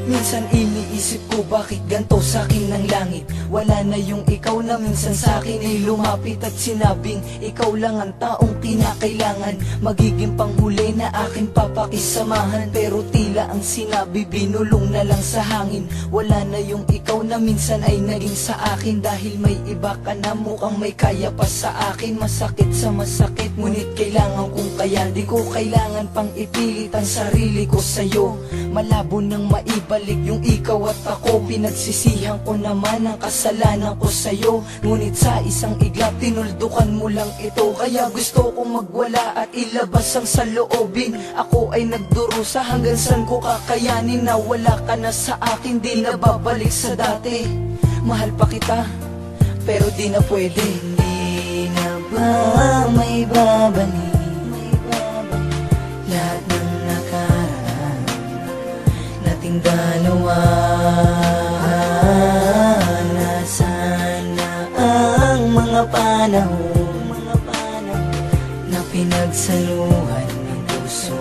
Minsan iniisip ko bakit ganto sa'kin ng langit. Wala na yung ikaw na minsan sa'kin ay lumapit at sinabing ikaw lang ang taong kinakailangan. Magiging panghuli na aking papakisamahan. Pero tila ang sinabi binulong na lang sa hangin. Wala na yung ikaw na minsan ay naging sa akin. Dahil may iba ka na mukhang may kaya pa sa akin. Masakit sa masakit, ngunit kailangan kong kaya. Di ko kailangan pang ipilit ang sarili ko sa'yo. Malabo nang maibalik yung ikaw at ako. Pinagsisihan ko naman ang kasalanan ko sa'yo. Ngunit sa isang iglap tinuldukan mo lang ito. Kaya gusto kong magwala at ilabas ang saloobin. Ako ay nagdurusa hanggang saan ko kakayanin. Na wala ka na sa akin, di na babalik sa dati. Mahal pa kita, pero di na pwede. Hindi na ba may babalik lahat ng nakaraan nating dalawa? Nasaan na ang mga panahon na pinagsaluhan ng puso?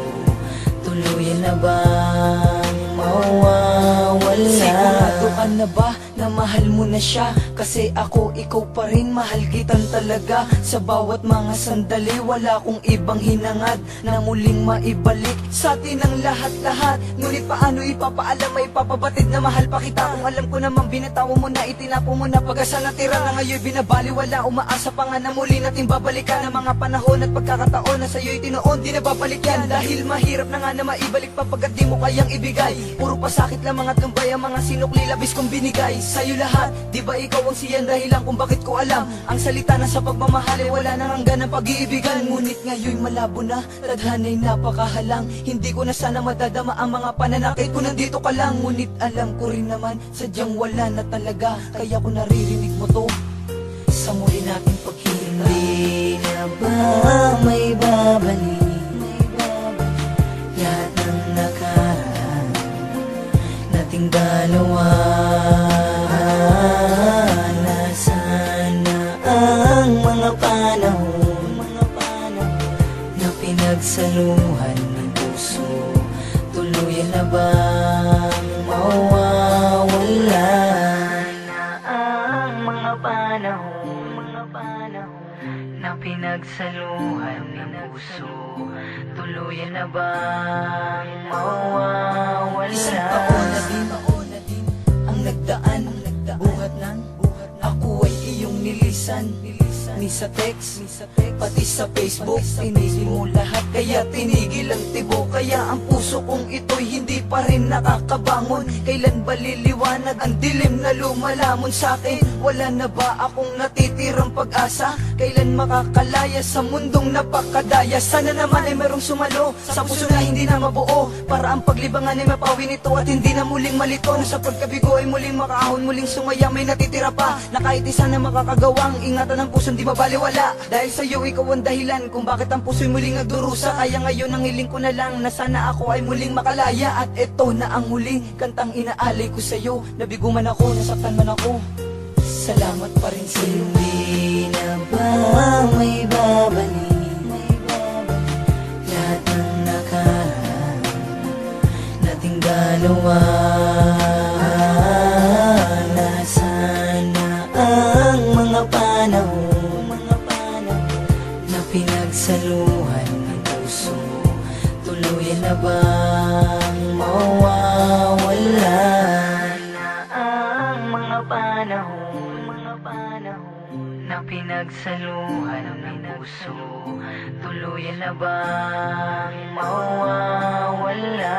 Tuluyan na bang mawawala? Sigurado ka na ba na mahal mo na siya? Kasi ako, ikaw pa rin, mahal kitan talaga. Sa bawat mga sandali, wala kong ibang hinangad na muling maibalik sa atin ang lahat-lahat. Ngunit paano ipapaalam, may papabatid na mahal pa kita? Kung alam ko naman binatawa mo na, itinapo mo na, pag-asa na tira na ngayon binabaliwala. Umaasa pa nga na muli natin babalikan ang mga panahon at pagkakataon na sa'yo'y tinoon, di na babalik yan. Dahil mahirap na nga na maibalik pa pagkat di mo kayang ibigay. Puro pasakit lamang at lumbay ang mga sinukli labis kong binigay sa'yo lahat. Di ba ikaw ang siyan dahilan kung bakit ko alam ang salita na sa pagmamahal ay wala nang hanggan ng pag-iibigan. Ngunit ngayon'y malabo na, tadhana'y napakahalang. Hindi ko na sana madadama ang mga pananakit ko, nandito ka lang. Ngunit alam ko rin naman, sadyang wala na talaga. Kaya ko naririnig mo to sa muli nating paghinga. Hindi na ba may babalik lahat ng nakaraan nating dalawa? Nasaan na ang mga panahon na pinagsaluhan ng puso? Tuluyan na bang mawawala na ang mga panahon na pinagsaluhan ng puso? Tuluyan na bang mawawala? Isang taon na din ang nagdaan, buhat ng ako ay iyong nilisan. Ni sa text, pati sa Facebook, tinigil mo lahat, kaya tinigil ang tibok. Kaya ang puso kong ito'y hindi pa rin nakakabangon. Kailan ba liliwanag ang dilim na lumalamon sa'kin? Wala na ba akong natitirang pag-asa? Kailan makakalaya sa mundong napakadaya? Sana naman ay merong sumalo sa puso na hindi na mabuo, para ang paglibangan ay mapawi nito at hindi na muling malito. Na sa pagkabigo ay muling makaahon, muling sumaya, may natitira pa na kahit isa na makakagawang ingatan ng puso di mabaliwala. Dahil sa'yo ikaw ang dahilan kung bakit ang puso'y muling nagdurusa. Kaya ngayon ang hiling ko na lang na sana ako ay muling makalaya. At eto na ang huling kantang inaalay ko sa'yo. Nabigo man ako, nasaktan man ako, salamat pa rin sa'yo. Hindi na ba may babalik lahat ng nakaraan nating dalawa? Nasaan na ang mga panahon na pinagsaluhan ng puso? Tuluyan na bang mawawala na ang mga panahon na pinagsaluhan ng puso? Tuluyan na bang mawawala?